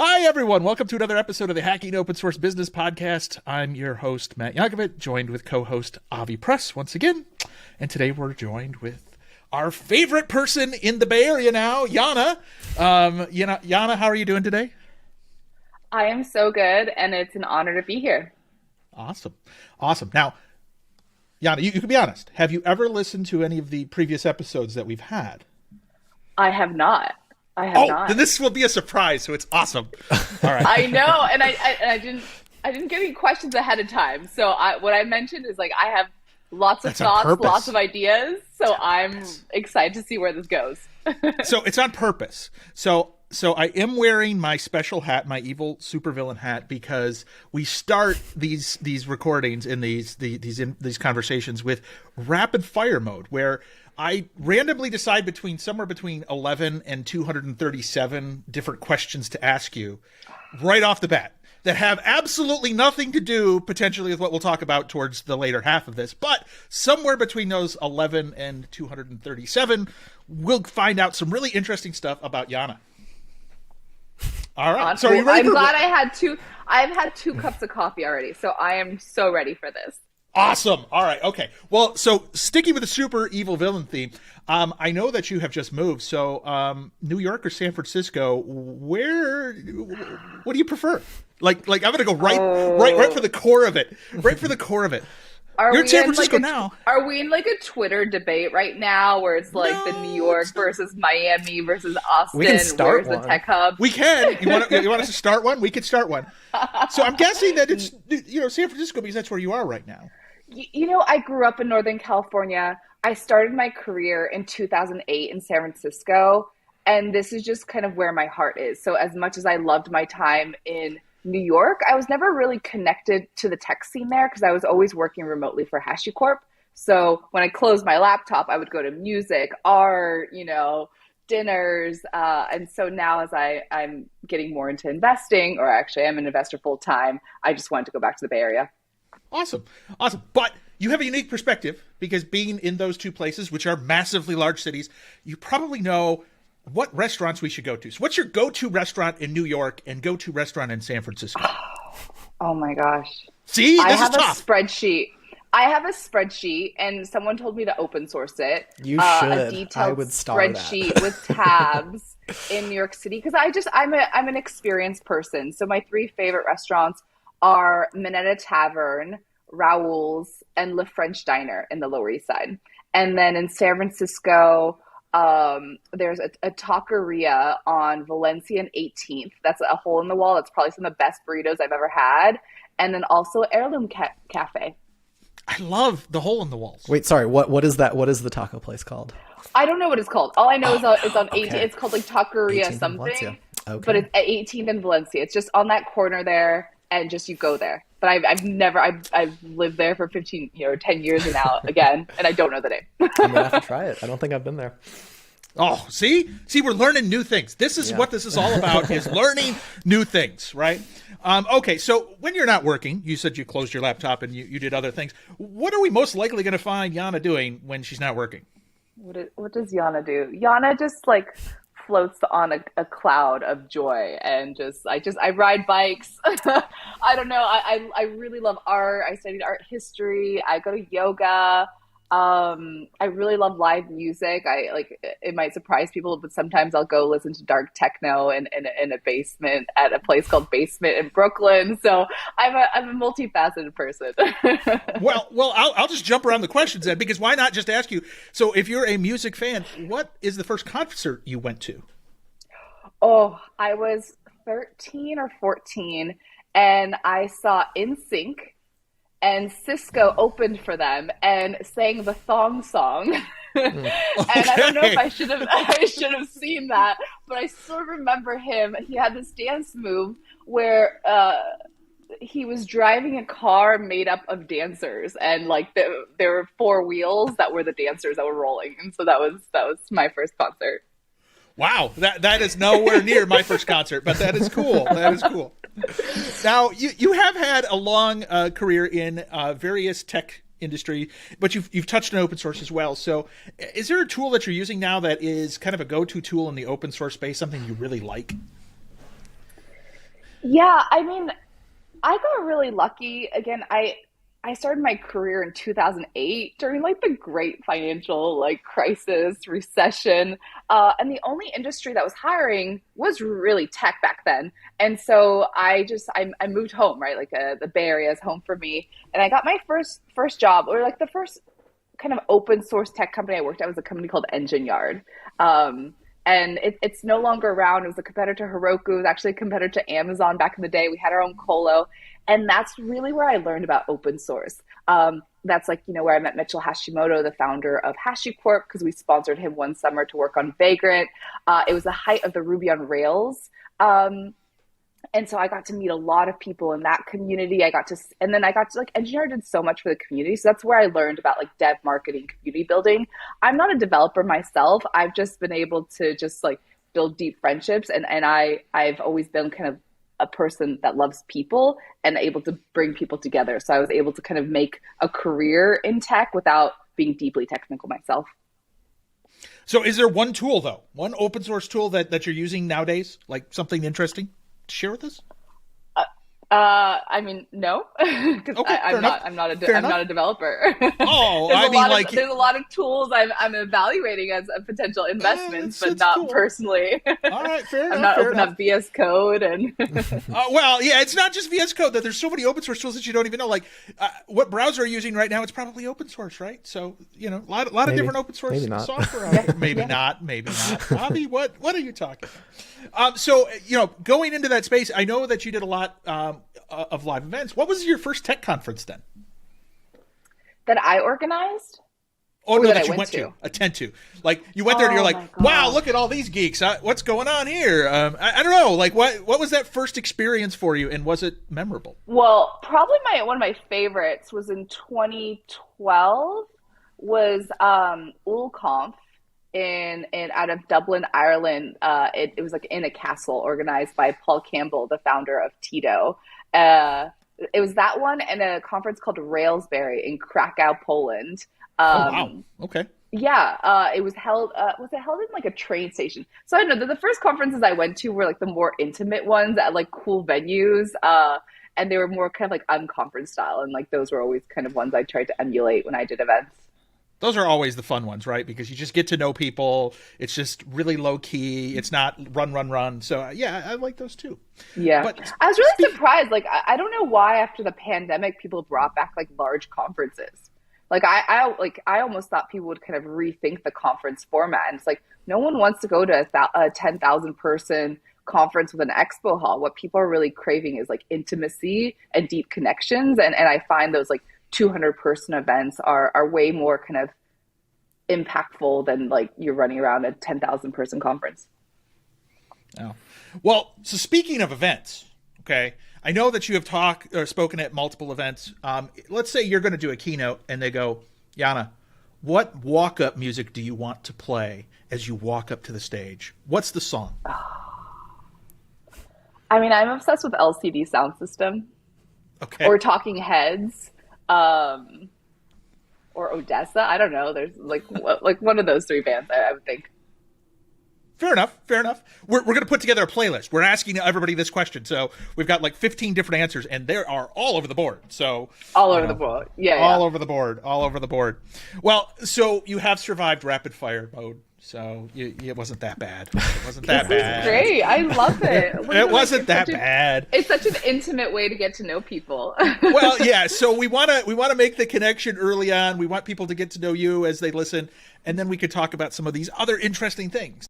Hi, everyone. Welcome to another episode of the Hacking Open Source Business Podcast. I'm your host, Matt Yonkovit, joined with co-host Avi Press once again. And today we're joined with our favorite person in the Bay Area now, Jana. Jana, how are you doing today? I am so good, and it's an honor to be here. Awesome. Now, Jana, you can be honest. Have you ever listened to any of the previous episodes that we've had? I have not. Then this will be a surprise, so it's awesome. All right. I know, and I didn't get any questions ahead of time. So what I mentioned is I have lots of thoughts, lots of ideas. So I'm excited to see where this goes. So it's on purpose. So I am wearing my special hat, my evil supervillain hat, because we start these recordings in these conversations with rapid fire mode, where I randomly decide somewhere between 11 and 237 different questions to ask you right off the bat that have absolutely nothing to do potentially with what we'll talk about towards the later half of this. But somewhere between those 11 and 237, we'll find out some really interesting stuff about Jana. All right. So are you ready? I'm glad I've had two cups of coffee already, so I am so ready for this. Awesome. All right. Okay. Well, so sticking with the super evil villain theme, I know that you have just moved. So, New York or San Francisco? What do you prefer? Like I'm gonna go right for the core of it. Right for the core of it. You're in San Francisco now. Are we in a Twitter debate right now where it's the New York versus Miami versus Austin? We can start where's the tech hub? We can. You want us to start one? We could start one. So I'm guessing that it's San Francisco because that's where you are right now. I grew up in Northern California. I started my career in 2008 in San Francisco, and this is just kind of where my heart is. So as much as I loved my time in New York, I was never really connected to the tech scene there because I was always working remotely for Hashi Corp. So when I closed my laptop, I would go to music, art, dinners. And so now as I'm getting more into investing, or actually I'm an investor full time, I just wanted to go back to the Bay Area. Awesome. But you have a unique perspective because being in those two places, which are massively large cities, you probably know what restaurants we should go to. So what's your go-to restaurant in New York and go-to restaurant in San Francisco? Oh my gosh. See, I have is tough. I have a spreadsheet, and someone told me to open source it. You should. A detailed I would star spreadsheet that. with tabs in New York City because I'm an experienced person. So my three favorite restaurants are Minetta Tavern, Raoul's, and Le French Diner in the Lower East Side. And then in San Francisco, there's a taqueria on Valencia and 18th. That's a hole in the wall. That's probably some of the best burritos I've ever had. And then also Heirloom Cafe. I love the hole in the walls. Wait, sorry. What is that? What is the taco place called? I don't know what it's called. All I know is it's on 18th. Okay. It's called Taqueria something. Okay. But it's at 18th and Valencia. It's just on that corner there, and just you go there. But I've lived there for 10 years now again, and I don't know the name. I'm gonna have to try it. I don't think I've been there. Oh, see, we're learning new things. This is what this is all about: is learning new things, right? Okay, so when you're not working, you said you closed your laptop and you did other things. What are we most likely going to find Jana doing when she's not working? What does Jana do? Jana just floats on a cloud of joy, and I ride bikes. I don't know. I really love art. I studied art history. I go to yoga. I really love live music. It might surprise people, but sometimes I'll go listen to dark techno in a basement at a place called Basement in Brooklyn. So I'm a multifaceted person. Well, I'll just jump around the questions then, because why not just ask you? So if you're a music fan, what is the first concert you went to? Oh, I was 13 or 14, and I saw NSYNC. And Cisco opened for them and sang the thong song. And I don't know if I should have seen that, but I still remember him. He had this dance move where he was driving a car made up of dancers, and there were four wheels that were the dancers that were rolling. And so that was my first concert. Wow, that is nowhere near my first concert, but that is cool. That is cool. Now, you have had a long career in various tech industry, but you've touched on open source as well. So is there a tool that you're using now that is kind of a go-to tool in the open source space, something you really like? Yeah, I mean, I got really lucky. Again, I started my career in 2008 during like the great financial like crisis, recession, and the only industry that was hiring was really tech back then. And so I moved home, right? Like the Bay Area is home for me, and I got my first job, or like the first kind of open source tech company I worked at was a company called Engine Yard. And it's no longer around. It was a competitor to Heroku. It was actually a competitor to Amazon back in the day. We had our own colo. And that's really where I learned about open source. That's like, where I met Mitchell Hashimoto, the founder of Hashi Corp, because we sponsored him one summer to work on Vagrant. It was the height of the Ruby on Rails. And so I got to meet a lot of people in that community. And then I got to like, Engineer did so much for the community. So that's where I learned about like dev marketing, community building. I'm not a developer myself. I've just been able to just like build deep friendships. And I've always been kind of a person that loves people and able to bring people together. So I was able to kind of make a career in tech without being deeply technical myself. So is there one tool though, one open source tool that you're using nowadays, like something interesting to share with us? I mean, no, because Okay, I'm not a developer. Oh, there's a lot of tools I'm evaluating as a potential investments, but not cool. Personally. All right, fair enough. I'm not opening up VS Code and. Well, yeah, it's not just VS Code. That there's so many open source tools that you don't even know. Like, what browser are you using right now? It's probably open source, right? So a lot of different open source software out there. Maybe not. Bobby, what are you talking about? So going into that space, I know that you did a lot of live events. What was your first tech conference then? That I organized? Oh, no, that you went to. Attend to. Like, you went there and you're like, wow, look at all these geeks. What's going on here? I don't know. Like, what was that first experience for you, and was it memorable? Well, probably one of my favorites was in 2012 was UlConf in out of Dublin, Ireland. It was like in a castle organized by Paul Campbell, the founder of Tito. It was that one and a conference called Railsbury in Krakow, Poland. Oh, wow. Okay. Yeah, it was held. Was it held in like a train station? So I don't know. The first conferences I went to were like the more intimate ones at like cool venues, and they were more kind of like unconference style, and like those were always kind of ones I tried to emulate when I did events. Those are always the fun ones, right? Because you just get to know people. It's just really low key. It's not run. So yeah, I like those too. Yeah, but I was really surprised. Like I don't know why after the pandemic people brought back like large conferences. Like I almost thought people would kind of rethink the conference format. And it's like no one wants to go to a 10,000 person conference with an expo hall. What people are really craving is like intimacy and deep connections. And I find those like 200 person events are way more kind of impactful than like you're running around a 10,000 person conference. Oh, well, so speaking of events, okay, I know that you have spoken at multiple events. Let's say you're going to do a keynote and they go, Jana, what walk-up music do you want to play as you walk up to the stage? What's the song? I mean, I'm obsessed with LCD Sound System. Okay. Or Talking Heads. Or Odessa. I don't know. There's like one of those three bands, I would think. Fair enough. We're going to put together a playlist. We're asking everybody this question. So we've got like 15 different answers, and they are all over the board. So all over the board. Yeah. All over the board. Well, so you have survived rapid fire mode. So it wasn't that bad. It wasn't that bad. Great. I love it. It wasn't that bad. It's such an intimate way to get to know people. Well, yeah. So we want to make the connection early on. We want people to get to know you as they listen, and then we could talk about some of these other interesting things.